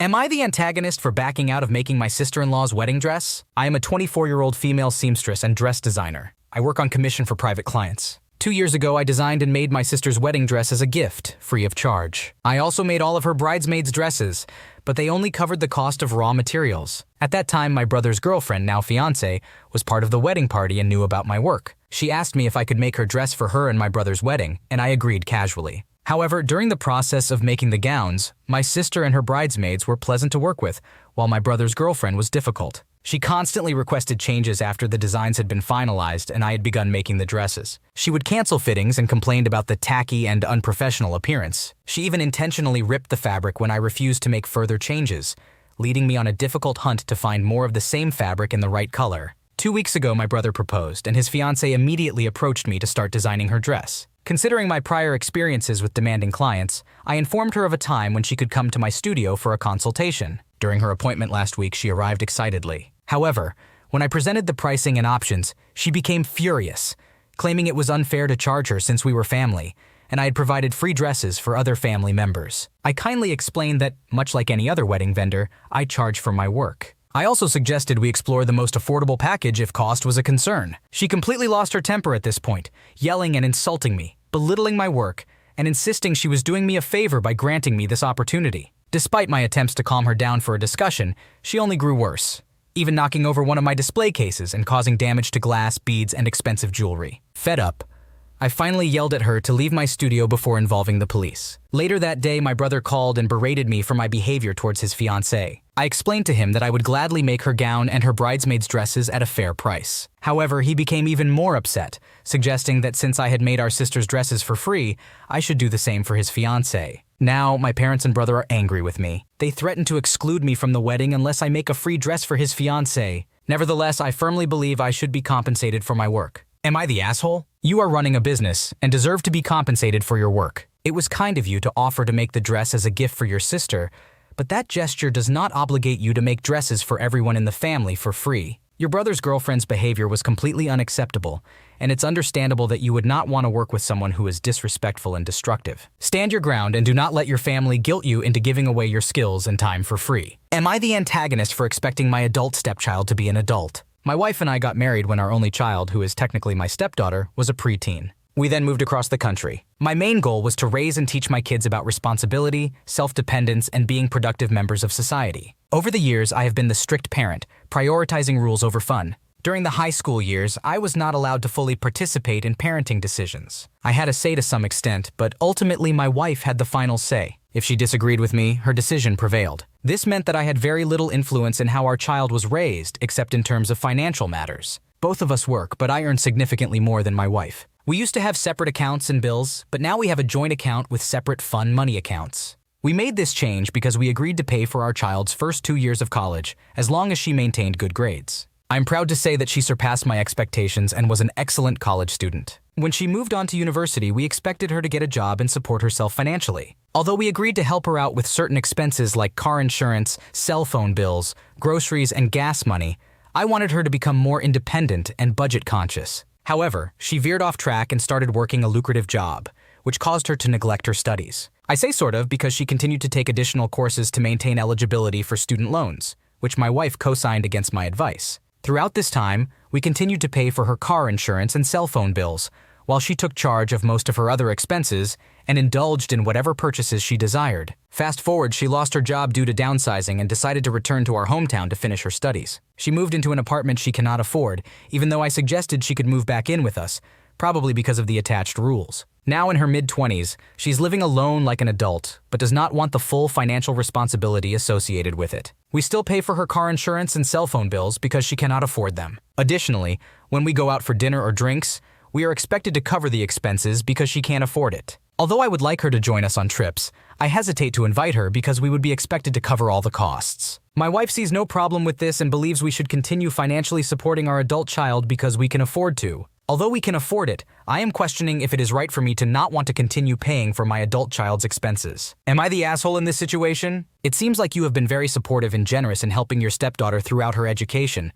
Am I the antagonist for backing out of making my sister-in-law's wedding dress? I am a 24-year-old female seamstress and dress designer. I work on commission for private clients. 2 years ago, I designed and made my sister's wedding dress as a gift, free of charge. I also made all of her bridesmaids' dresses, but they only covered the cost of raw materials. At that time, my brother's girlfriend, now fiancé, was part of the wedding party and knew about my work. She asked me if I could make her dress for her and my brother's wedding, and I agreed casually. However, during the process of making the gowns, my sister and her bridesmaids were pleasant to work with, while my brother's girlfriend was difficult. She constantly requested changes after the designs had been finalized and I had begun making the dresses. She would cancel fittings and complained about the tacky and unprofessional appearance. She even intentionally ripped the fabric when I refused to make further changes, leading me on a difficult hunt to find more of the same fabric in the right color. 2 weeks ago, my brother proposed, and his fiancée immediately approached me to start designing her dress. Considering my prior experiences with demanding clients, I informed her of a time when she could come to my studio for a consultation. During her appointment last week, she arrived excitedly. However, when I presented the pricing and options, she became furious, claiming it was unfair to charge her since we were family, and I had provided free dresses for other family members. I kindly explained that, much like any other wedding vendor, I charge for my work. I also suggested we explore the most affordable package if cost was a concern. She completely lost her temper at this point, yelling and insulting me, belittling my work, and insisting she was doing me a favor by granting me this opportunity. Despite my attempts to calm her down for a discussion, she only grew worse, even knocking over one of my display cases and causing damage to glass, beads, and expensive jewelry. Fed up, I finally yelled at her to leave my studio before involving the police. Later that day, my brother called and berated me for my behavior towards his fiancée. I explained to him that I would gladly make her gown and her bridesmaids' dresses at a fair price. However, he became even more upset, suggesting that since I had made our sister's dresses for free, I should do the same for his fiancée. Now, my parents and brother are angry with me. They threaten to exclude me from the wedding unless I make a free dress for his fiancée. Nevertheless, I firmly believe I should be compensated for my work. Am I the asshole? You are running a business and deserve to be compensated for your work. It was kind of you to offer to make the dress as a gift for your sister, but that gesture does not obligate you to make dresses for everyone in the family for free. Your brother's girlfriend's behavior was completely unacceptable, and it's understandable that you would not want to work with someone who is disrespectful and destructive. Stand your ground and do not let your family guilt you into giving away your skills and time for free. Am I the antagonist for expecting my adult stepchild to be an adult? My wife and I got married when our only child, who is technically my stepdaughter, was a preteen. We then moved across the country. My main goal was to raise and teach my kids about responsibility, self-dependence, and being productive members of society. Over the years, I have been the strict parent, prioritizing rules over fun. During the high school years, I was not allowed to fully participate in parenting decisions. I had a say to some extent, but ultimately my wife had the final say. If she disagreed with me, her decision prevailed. This meant that I had very little influence in how our child was raised, except in terms of financial matters. Both of us work, but I earn significantly more than my wife. We used to have separate accounts and bills, but now we have a joint account with separate fun money accounts. We made this change because we agreed to pay for our child's first 2 years of college, as long as she maintained good grades. I'm proud to say that she surpassed my expectations and was an excellent college student. When she moved on to university, we expected her to get a job and support herself financially. Although we agreed to help her out with certain expenses like car insurance, cell phone bills, groceries, and gas money, I wanted her to become more independent and budget conscious. However, she veered off track and started working a lucrative job, which caused her to neglect her studies. I say sort of because she continued to take additional courses to maintain eligibility for student loans, which my wife co-signed against my advice. Throughout this time, we continued to pay for her car insurance and cell phone bills, while she took charge of most of her other expenses and indulged in whatever purchases she desired. Fast forward, she lost her job due to downsizing and decided to return to our hometown to finish her studies. She moved into an apartment she cannot afford, even though I suggested she could move back in with us, probably because of the attached rules. Now in her mid-20s, she's living alone like an adult, but does not want the full financial responsibility associated with it. We still pay for her car insurance and cell phone bills because she cannot afford them. Additionally, when we go out for dinner or drinks, we are expected to cover the expenses because she can't afford it. Although I would like her to join us on trips, I hesitate to invite her because we would be expected to cover all the costs. My wife sees no problem with this and believes we should continue financially supporting our adult child because we can afford to. Although we can afford it, I am questioning if it is right for me to not want to continue paying for my adult child's expenses. Am I the asshole in this situation? It seems like you have been very supportive and generous in helping your stepdaughter throughout her education,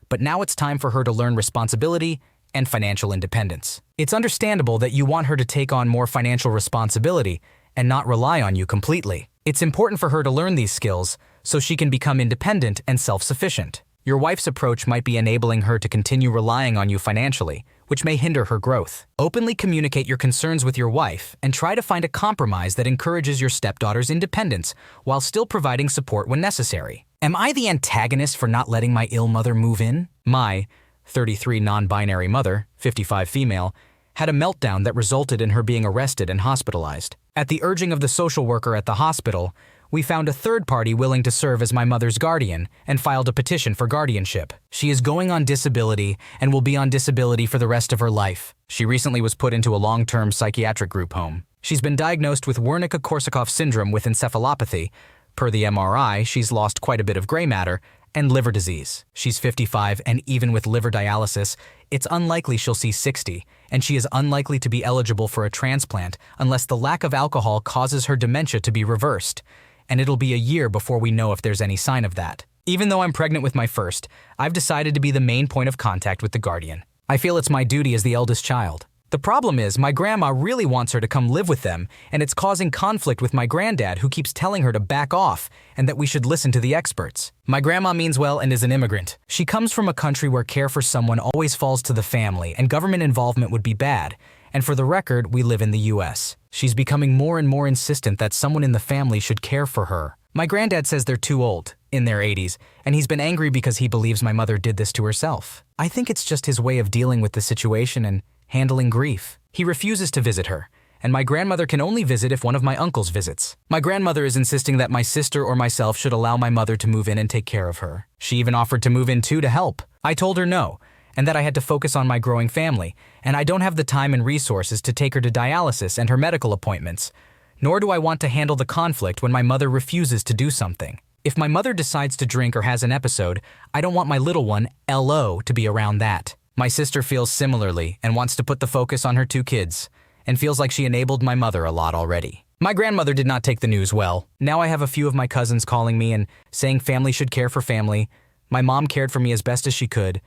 but now it's time for her to learn responsibility and financial independence. It's understandable that you want her to take on more financial responsibility and not rely on you completely. It's important for her to learn these skills so she can become independent and self-sufficient. Your wife's approach might be enabling her to continue relying on you financially, which may hinder her growth. Openly communicate your concerns with your wife and try to find a compromise that encourages your stepdaughter's independence while still providing support when necessary. Am I the antagonist for not letting my ill mother move in? My 33 non-binary mother, 55 female, had a meltdown that resulted in her being arrested and hospitalized. At the urging of the social worker at the hospital, we found a third party willing to serve as my mother's guardian and filed a petition for guardianship. She is going on disability and will be on disability for the rest of her life. She recently was put into a long-term psychiatric group home. She's been diagnosed with Wernicke-Korsakoff syndrome with encephalopathy. Per the MRI, she's lost quite a bit of gray matter and liver disease. She's 55, and even with liver dialysis, it's unlikely she'll see 60, and she is unlikely to be eligible for a transplant unless the lack of alcohol causes her dementia to be reversed, and it'll be a year before we know if there's any sign of that. Even though I'm pregnant with my first, I've decided to be the main point of contact with the guardian. I feel it's my duty as the eldest child. The problem is, my grandma really wants her to come live with them, and it's causing conflict with my granddad, who keeps telling her to back off and that we should listen to the experts. My grandma means well and is an immigrant. She comes from a country where care for someone always falls to the family and government involvement would be bad. And for the record, we live in the US. She's becoming more and more insistent that someone in the family should care for her. My granddad says they're too old, in their 80s, and he's been angry because he believes my mother did this to herself. I think it's just his way of dealing with the situation and handling grief. He refuses to visit her, and my grandmother can only visit if one of my uncles visits. My grandmother is insisting that my sister or myself should allow my mother to move in and take care of her. She even offered to move in too to help. I told her no, and that I had to focus on my growing family, and I don't have the time and resources to take her to dialysis and her medical appointments, nor do I want to handle the conflict when my mother refuses to do something. If my mother decides to drink or has an episode, I don't want my little one, LO, to be around that. My sister feels similarly and wants to put the focus on her 2 kids, and feels like she enabled my mother a lot already. My grandmother did not take the news well. Now I have a few of my cousins calling me and saying family should care for family. My mom cared for me as best as she could,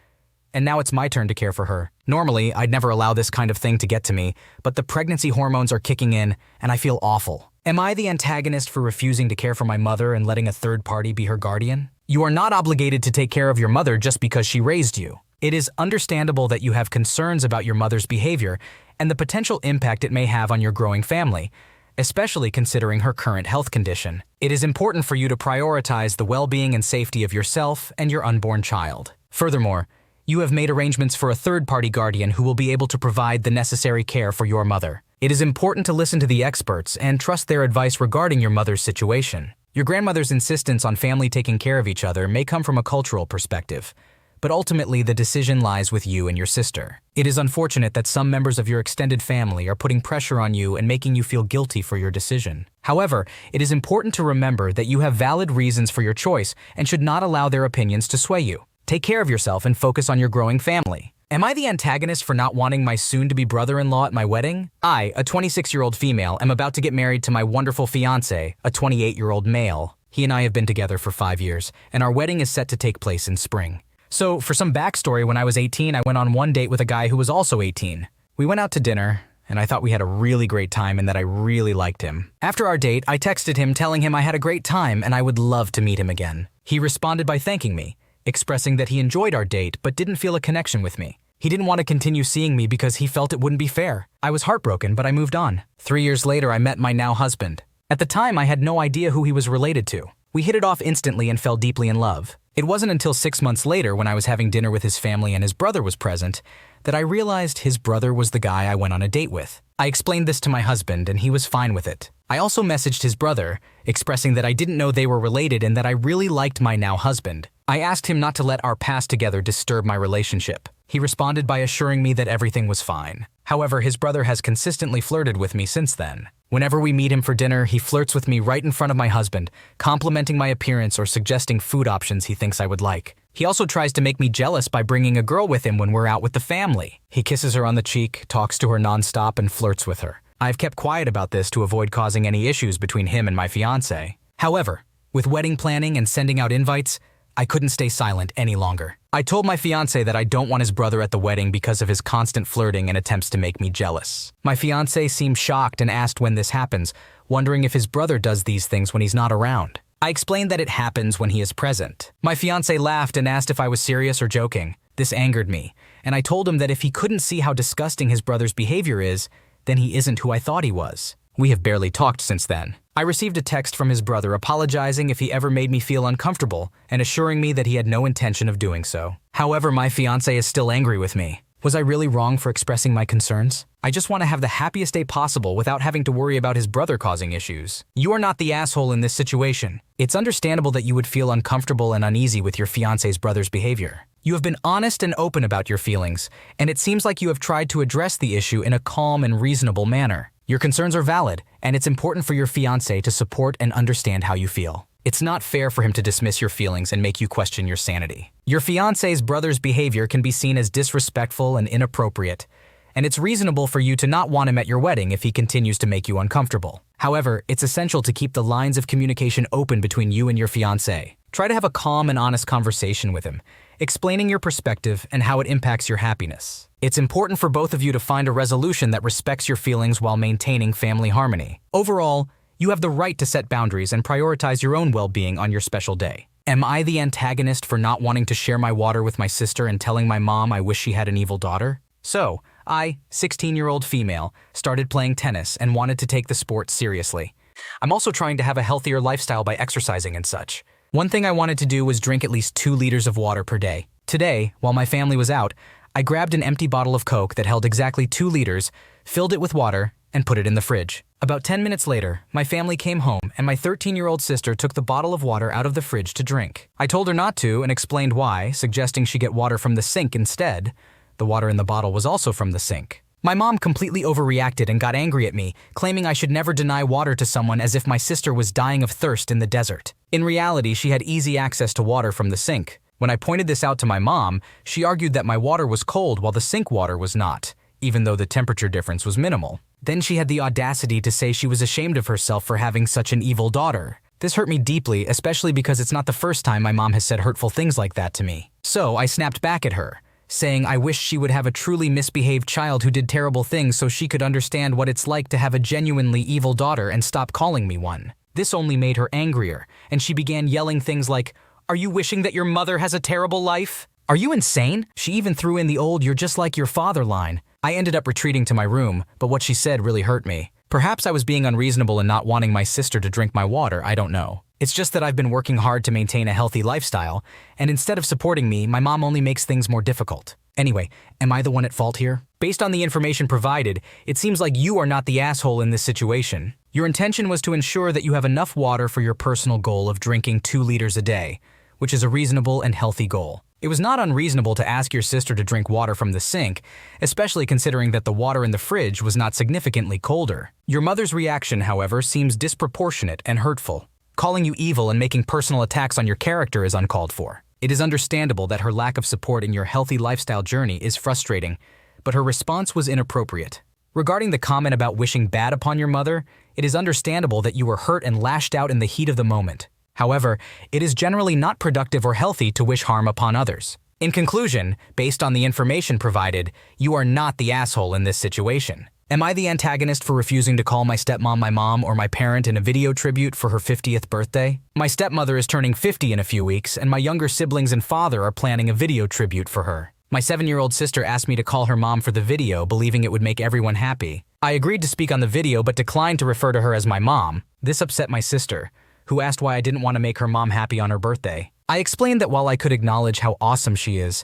and now it's my turn to care for her. Normally, I'd never allow this kind of thing to get to me, but the pregnancy hormones are kicking in, and I feel awful. Am I the antagonist for refusing to care for my mother and letting a third party be her guardian? You are not obligated to take care of your mother just because she raised you. It is understandable that you have concerns about your mother's behavior and the potential impact it may have on your growing family, especially considering her current health condition. It is important for you to prioritize the well-being and safety of yourself and your unborn child. Furthermore, you have made arrangements for a third-party guardian who will be able to provide the necessary care for your mother. It is important to listen to the experts and trust their advice regarding your mother's situation. Your grandmother's insistence on family taking care of each other may come from a cultural perspective, but ultimately the decision lies with you and your sister. It is unfortunate that some members of your extended family are putting pressure on you and making you feel guilty for your decision. However, it is important to remember that you have valid reasons for your choice and should not allow their opinions to sway you. Take care of yourself and focus on your growing family. Am I the antagonist for not wanting my soon-to-be brother-in-law at my wedding? I, a 26-year-old female, am about to get married to my wonderful fiancé, a 28-year-old male. He and I have been together for 5 years, and our wedding is set to take place in spring. So, for some backstory, when I was 18, I went on one date with a guy who was also 18. We went out to dinner, and I thought we had a really great time and that I really liked him. After our date, I texted him telling him I had a great time and I would love to meet him again. He responded by thanking me, expressing that he enjoyed our date but didn't feel a connection with me. He didn't want to continue seeing me because he felt it wouldn't be fair. I was heartbroken, but I moved on. 3 years later, I met my now husband. At the time, I had no idea who he was related to. We hit it off instantly and fell deeply in love. It wasn't until 6 months later, when I was having dinner with his family and his brother was present, that I realized his brother was the guy I went on a date with. I explained this to my husband and he was fine with it. I also messaged his brother, expressing that I didn't know they were related and that I really liked my now husband. I asked him not to let our past together disturb my relationship. He responded by assuring me that everything was fine. However, his brother has consistently flirted with me since then. Whenever we meet him for dinner, he flirts with me right in front of my husband, complimenting my appearance or suggesting food options he thinks I would like. He also tries to make me jealous by bringing a girl with him when we're out with the family. He kisses her on the cheek, talks to her nonstop, and flirts with her. I've kept quiet about this to avoid causing any issues between him and my fiancé. However, with wedding planning and sending out invites, I couldn't stay silent any longer. I told my fiancé that I don't want his brother at the wedding because of his constant flirting and attempts to make me jealous. My fiancé seemed shocked and asked when this happens, wondering if his brother does these things when he's not around. I explained that it happens when he is present. My fiancé laughed and asked if I was serious or joking. This angered me, and I told him that if he couldn't see how disgusting his brother's behavior is, then he isn't who I thought he was. We have barely talked since then. I received a text from his brother apologizing if he ever made me feel uncomfortable and assuring me that he had no intention of doing so. However, my fiancé is still angry with me. Was I really wrong for expressing my concerns? I just want to have the happiest day possible without having to worry about his brother causing issues. You are not the asshole in this situation. It's understandable that you would feel uncomfortable and uneasy with your fiancé's brother's behavior. You have been honest and open about your feelings, and it seems like you have tried to address the issue in a calm and reasonable manner. Your concerns are valid, and it's important for your fiancé to support and understand how you feel. It's not fair for him to dismiss your feelings and make you question your sanity. Your fiancé's brother's behavior can be seen as disrespectful and inappropriate, and it's reasonable for you to not want him at your wedding if he continues to make you uncomfortable. However, it's essential to keep the lines of communication open between you and your fiancé. Try to have a calm and honest conversation with him, explaining your perspective and how it impacts your happiness. It's important for both of you to find a resolution that respects your feelings while maintaining family harmony. Overall, you have the right to set boundaries and prioritize your own well-being on your special day. Am I the antagonist for not wanting to share my water with my sister and telling my mom I wish she had an evil daughter? So, I, 16-year-old female, started playing tennis and wanted to take the sport seriously. I'm also trying to have a healthier lifestyle by exercising and such. One thing I wanted to do was drink at least 2 liters of water per day. Today, while my family was out, I grabbed an empty bottle of Coke that held exactly 2 liters, filled it with water, and put it in the fridge. About 10 minutes later, my family came home and my 13-year-old sister took the bottle of water out of the fridge to drink. I told her not to and explained why, suggesting she get water from the sink instead. The water in the bottle was also from the sink. My mom completely overreacted and got angry at me, claiming I should never deny water to someone as if my sister was dying of thirst in the desert. In reality, she had easy access to water from the sink. When I pointed this out to my mom, she argued that my water was cold while the sink water was not, even though the temperature difference was minimal. Then she had the audacity to say she was ashamed of herself for having such an evil daughter. This hurt me deeply, especially because it's not the first time my mom has said hurtful things like that to me. So I snapped back at her, saying I wish she would have a truly misbehaved child who did terrible things so she could understand what it's like to have a genuinely evil daughter and stop calling me one. This only made her angrier, and she began yelling things like, "Are you wishing that your mother has a terrible life? Are you insane?" She even threw in the old "you're just like your father" line. I ended up retreating to my room, but what she said really hurt me. Perhaps I was being unreasonable in not wanting my sister to drink my water, I don't know. It's just that I've been working hard to maintain a healthy lifestyle, and instead of supporting me, my mom only makes things more difficult. Anyway, am I the one at fault here? Based on the information provided, it seems like you are not the asshole in this situation. Your intention was to ensure that you have enough water for your personal goal of drinking 2 liters a day, which is a reasonable and healthy goal. It was not unreasonable to ask your sister to drink water from the sink, especially considering that the water in the fridge was not significantly colder. Your mother's reaction, however, seems disproportionate and hurtful. Calling you evil and making personal attacks on your character is uncalled for. It is understandable that her lack of support in your healthy lifestyle journey is frustrating, but her response was inappropriate. Regarding the comment about wishing bad upon your mother, it is understandable that you were hurt and lashed out in the heat of the moment. However, it is generally not productive or healthy to wish harm upon others. In conclusion, based on the information provided, you are not the asshole in this situation. Am I the antagonist for refusing to call my stepmom my mom or my parent in a video tribute for her 50th birthday? My stepmother is turning 50 in a few weeks, and my younger siblings and father are planning a video tribute for her. My 7-year-old sister asked me to call her mom for the video, believing it would make everyone happy. I agreed to speak on the video but declined to refer to her as my mom. This upset my sister, who asked why I didn't want to make her mom happy on her birthday. I explained that while I could acknowledge how awesome she is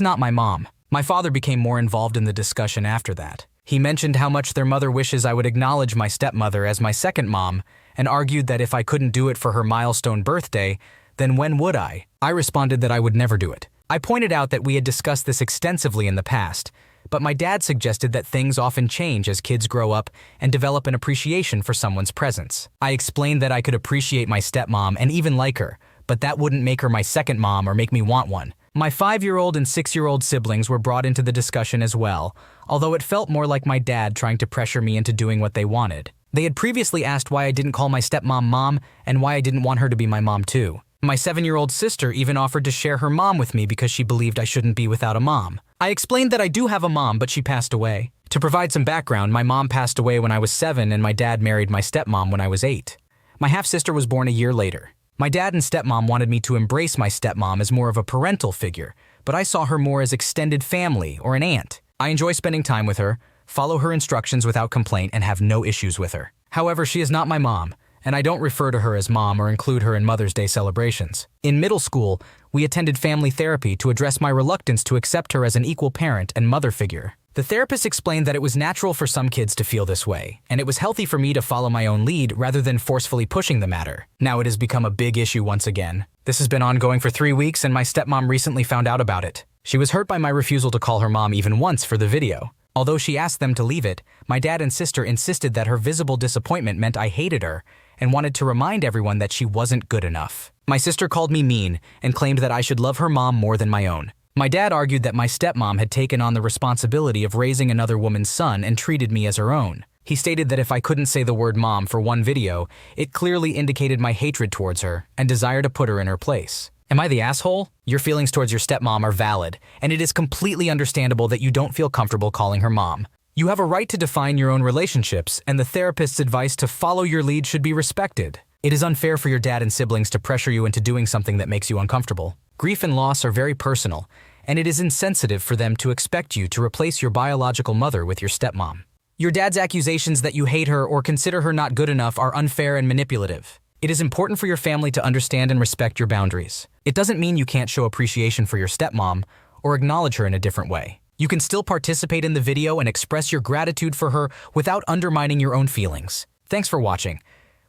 not my mom. My father became more involved in the discussion after that. He mentioned how much their mother wishes I would acknowledge my stepmother as my second mom and argued that if I couldn't do it for her milestone birthday, then when would I? I responded that I would never do it. I pointed out that we had discussed this extensively in the past, but my dad suggested that things often change as kids grow up and develop an appreciation for someone's presence. I explained that I could appreciate my stepmom and even like her, but that wouldn't make her my second mom or make me want one. My 5-year-old and 6-year-old siblings were brought into the discussion as well, although it felt more like my dad trying to pressure me into doing what they wanted. They had previously asked why I didn't call my stepmom mom and why I didn't want her to be my mom too. My 7-year-old sister even offered to share her mom with me because she believed I shouldn't be without a mom. I explained that I do have a mom, but she passed away. To provide some background, my mom passed away when I was 7 and my dad married my stepmom when I was 8. My half-sister was born a year later. My dad and stepmom wanted me to embrace my stepmom as more of a parental figure, but I saw her more as extended family or an aunt. I enjoy spending time with her, follow her instructions without complaint, and have no issues with her. However, she is not my mom, and I don't refer to her as mom or include her in Mother's Day celebrations. In middle school, we attended family therapy to address my reluctance to accept her as an equal parent and mother figure. The therapist explained that it was natural for some kids to feel this way, and it was healthy for me to follow my own lead rather than forcefully pushing the matter. Now it has become a big issue once again. This has been ongoing for 3 weeks, and my stepmom recently found out about it. She was hurt by my refusal to call her mom even once for the video. Although she asked them to leave it, my dad and sister insisted that her visible disappointment meant I hated her and wanted to remind everyone that she wasn't good enough. My sister called me mean and claimed that I should love her mom more than my own. My dad argued that my stepmom had taken on the responsibility of raising another woman's son and treated me as her own. He stated that if I couldn't say the word mom for one video, it clearly indicated my hatred towards her and desire to put her in her place. Am I the asshole? Your feelings towards your stepmom are valid, and it is completely understandable that you don't feel comfortable calling her mom. You have a right to define your own relationships, and the therapist's advice to follow your lead should be respected. It is unfair for your dad and siblings to pressure you into doing something that makes you uncomfortable. Grief and loss are very personal, and it is insensitive for them to expect you to replace your biological mother with your stepmom. Your dad's accusations that you hate her or consider her not good enough are unfair and manipulative. It is important for your family to understand and respect your boundaries. It doesn't mean you can't show appreciation for your stepmom or acknowledge her in a different way. You can still participate in the video and express your gratitude for her without undermining your own feelings. Thanks for watching.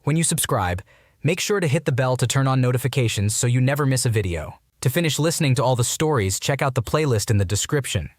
When you subscribe, make sure to hit the bell to turn on notifications so you never miss a video. To finish listening to all the stories, check out the playlist in the description.